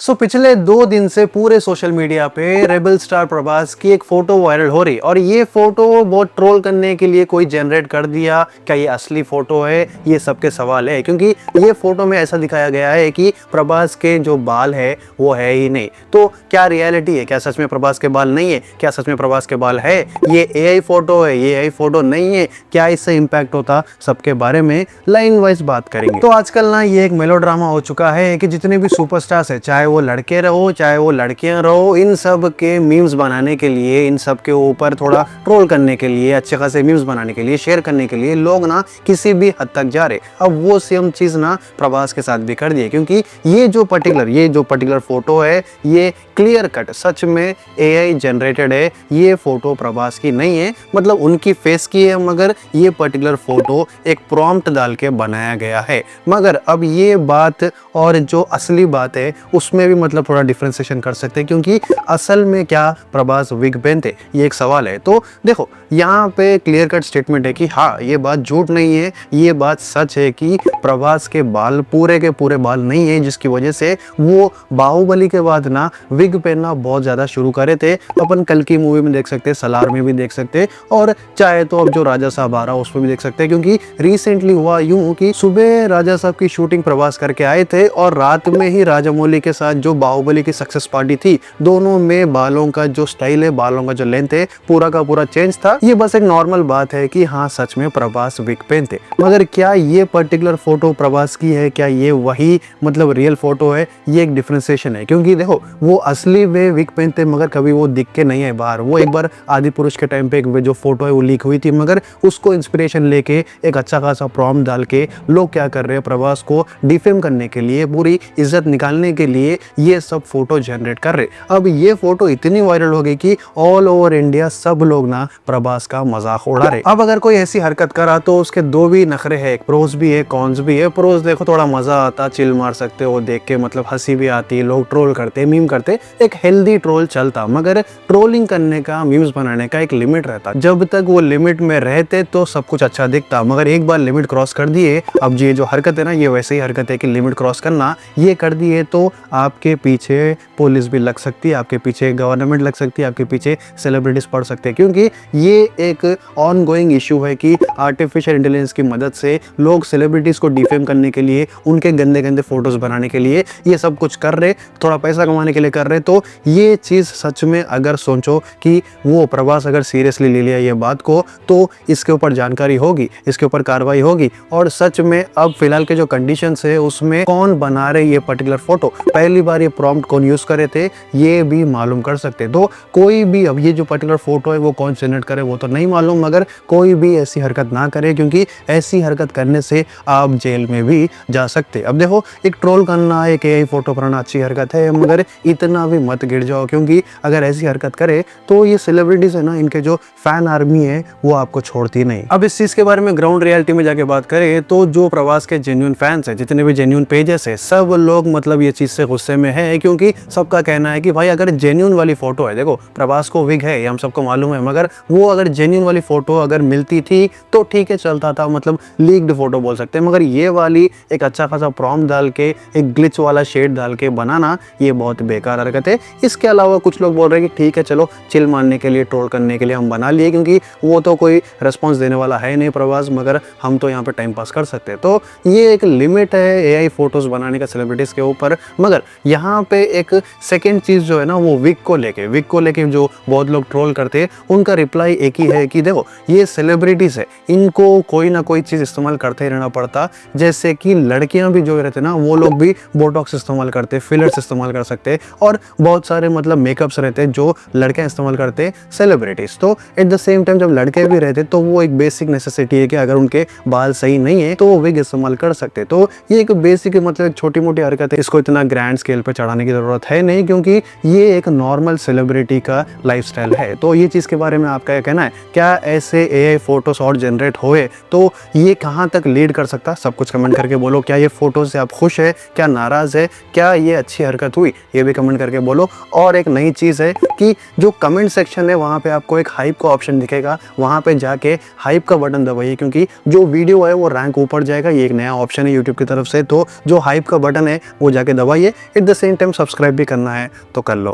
पिछले 2 दिन से पूरे सोशल मीडिया पे रेबल स्टार प्रभास की एक फोटो वायरल हो रही और ये फोटो बहुत ट्रोल करने के लिए कोई जनरेट कर दिया। क्या ये असली फोटो है, ये सबके सवाल है, क्योंकि ये फोटो में ऐसा दिखाया गया है कि प्रभास के जो बाल है वो है ही नहीं। तो क्या रियलिटी है? क्या सच में प्रभास के बाल नहीं है? क्या सच में प्रभास के बाल है? ये एआई फोटो है, ये एआई फोटो नहीं है? क्या इससे इम्पैक्ट होता? सबके बारे में लाइन वाइज बात करेंगे। तो आजकल ना ये एक मेलोड्रामा हो चुका है कि जितने भी सुपरस्टार्स है, चाहे वो लड़के रहो चाहे वो लड़कियां रहो, इन सब के मीम्स बनाने के लिए, इन सब के ऊपर थोड़ा ट्रोल करने के लिए, अच्छे खासे मीम्स बनाने के लिए, शेयर करने के लिए लोग ना किसी भी हद तक जा रहे। अब वो सेम चीज ना प्रभास के साथ भी कर दिए, क्योंकि ये जो पर्टिकुलर फोटो है ये क्लियर कट सच में एआई जनरेटेड है। ये फोटो प्रभास की नहीं है, मतलब उनकी फेस की है, मगर ये पर्टिकुलर फोटो एक प्रॉम्प्ट डाल के बनाया गया है। मगर अब ये बात और जो असली बात है उसमें भी मतलब थोड़ा डिफ्रेंसिएशन कर सकते हैं, क्योंकि असल में क्या प्रभास विग पहनते, ये एक सवाल है। तो देखो यहाँ पे क्लियर कट स्टेटमेंट है कि हाँ ये बात झूठ नहीं है, ये बात सच है कि प्रभास के बाल पूरे के पूरे बाल नहीं है, जिसकी वजह से वो बाहुबली के बाद ना विग पहनना बहुत ज़्यादा शुरू करे थे। अपन कल की मूवी में देख सकते हैं, सलार में भी देख सकते हैं, और चाहे तो अब जो राजा साहब आ रहा है उसमें भी देख सकते हैं। क्योंकि रिसेंटली हुआ यूं कि सुबह राजा साहब की शूटिंग प्रभास करके आए थे और रात में ही राजामौली के साथ जो बाहुबली की सक्सेस पार्टी थी, दोनों में बालों का जो स्टाइल है, बालों का जो लेंथ है, पूरा का पूरा चेंज था। ये बस एक नॉर्मल बात है कि हाँ सच में प्रभास विग पहनते, मगर क्या ये पर्टिकुलर फोटो प्रभास की है? क्या ये वही मतलब रियल फोटो है? ये एक डिफरेंशिएशन है, क्योंकि देखो वो असली में विग पहनते मगर कभी वो दिख के नहीं है बाहर। वो एक बार आदि पुरुष के टाइम पे एक जो फोटो है वो लीक हुई थी, मगर उसको इंस्पिरेशन लेके एक अच्छा खासा प्रॉम्प्ट डाल के लोग क्या कर रहे हैं, प्रभास को डिफेम करने के लिए, पूरी इज्जत निकालने के लिए ये सब फोटो जनरेट कर रहे। अब ये फोटो इतनी वायरल हो गई कि ऑल ओवर इंडिया सब लोग ना प्रभास का मजाक उड़ा रहे। अब अगर कोई ऐसी हरकत करा तो उसके दो भी नखरे है, एक प्रोज भी है कॉन्स भी है। प्रोज देखो थोड़ा मजा आता, चिल मार सकते हो देख के, मतलब हंसी भी आती है, लोग ट्रोल करते, मीम करते, एक हेल्दी ट्रोल चलता। मगर ट्रोलिंग करने का, मीम्स बनाने का एक लिमिट रहता, जब तक वो लिमिट में रहते तो सब कुछ अच्छा दिखता। मगर एक बार लिमिट क्रॉस कर दिए, अब ये जो हरकत है ना ये वैसे ही हरकत है कि लिमिट क्रॉस करना, ये कर दिए तो आपके पीछे पुलिस भी लग सकती है, आपके पीछे गवर्नमेंट लग सकती है, आपके पीछे सेलिब्रिटीज पड़ सकते हैं। क्योंकि ये एक ऑन गोइंग इशू है कि आर्टिफिशियल इंटेलिजेंस की मदद से लोग सेलिब्रिटीज को डिफेम करने के लिए, उनके गंदे गंदे फोटोज बनाने के लिए ये सब कुछ कर रहे, थोड़ा पैसा कमाने के लिए कर रहे। तो ये चीज सच में अगर सोचो कि वो प्रभास अगर सीरियसली ले लिया ये बात को, तो इसके ऊपर जानकारी होगी, इसके ऊपर कार्रवाई होगी। और सच में अब फिलहाल के जो कंडीशंस है उसमें कौन बना रहे ये पर्टिकुलर फोटो, पहली बार ये प्रॉम्प्ट कौन यूज करे थे, ये भी मालूम कर सकते। तो कोई भी अब ये जो पर्टिकुलर फोटो है वो कौन जनरेट करे वो तो नहीं मालूम, मगर कोई भी ऐसी हरकत ना करे, क्योंकि ऐसी हरकत करने से आप जेल में भी जा सकते। अब देखो एक ट्रोल करना, एक एआई फोटो बनाना अच्छी हरकत है, मगर इतना भी मत गिर जाओ, क्योंकि अगर ऐसी हरकत करे तो ये सेलिब्रिटीज है ना, इनके जो फैन आर्मी है वो आपको छोड़ती नहीं। अब इस चीज के बारे में ग्राउंड रियलिटी में जाके बात करें तो जो प्रभास के जेन्युइन फैंस है, जितने भी जेन्युइन पेजेस है, सब लोग मतलब ये चीज से गुस्से में है, क्योंकि सबका कहना है कि भाई अगर जेन्युइन वाली फोटो है, देखो प्रभास को विग है ये हम सबको मालूम है, मगर वो अगर जेन्युइन वाली फोटो अगर मिलती थी तो ठीक है चलता था, मतलब लीक्ड फोटो बोल सकते हैं। मगर ये वाली एक अच्छा खासा प्रॉम्प्ट डाल के, एक ग्लिच वाला शेड डाल के बनाना, ये बहुत बेकार हरकत है। इसके अलावा कुछ लोग बोल रहे हैं कि ठीक है चलो चिल मारने के लिए, ट्रोल करने के लिए हम बना लिए, क्योंकि वो तो कोई रिस्पॉन्स देने वाला है नहीं प्रभास, मगर हम तो यहाँ पे टाइम पास कर सकते हैं। तो ये एक लिमिट है एआई फोटोज बनाने का सेलिब्रिटीज के ऊपर। मगर यहाँ पे एक सेकेंड चीज जो है ना, वो विग को लेके जो बहुत लोग ट्रोल करते हैं, उनका रिप्लाई एक ही है कि देखो ये सेलिब्रिटीज है, इनको कोई ना कोई चीज इस्तेमाल करते ही रहना पड़ता। जैसे कि लड़कियां भी जो रहते ना, वो लोग भी बोटॉक्स इस्तेमाल करते, फिलर्स इस्तेमाल कर सकते, और बहुत सारे मतलब मेकअप्स रहते हैं जो लड़कियां इस्तेमाल करते सेलिब्रिटीज। तो एट द सेम टाइम जब लड़के भी रहते तो वो एक बेसिक नेसेसिटी है कि अगर उनके बाल सही नहीं है तो वो विग इस्तेमाल कर सकते। तो ये एक बेसिक मतलब छोटी मोटी हरकत है, इसको इतना ग्रैंड स्केल पे चढ़ाने की जरूरत है नहीं, क्योंकि ये एक नॉर्मल सेलिब्रिटी का लाइफस्टाइल है। तो ये चीज के बारे में आपका क्या कहना है? क्या ऐसे एआई फोटोज और जनरेट होए तो ये कहां तक लीड कर सकता? सब कुछ कमेंट करके बोलो। क्या ये फोटो से आप खुश है, क्या नाराज है, क्या ये अच्छी हरकत हुई, ये भी कमेंट करके बोलो। और एक नई चीज है कि जो कमेंट सेक्शन है वहां पे आपको एक हाइप का ऑप्शन दिखेगा, वहां पे जाके हाइप का बटन दबाइए, क्योंकि जो वीडियो है वो रैंक ऊपर जाएगा। ये एक नया ऑप्शन है यूट्यूब की तरफ से, तो जो हाइप का बटन है वो जाके दबाइए। At the same time subscribe भी करना है तो कर लो।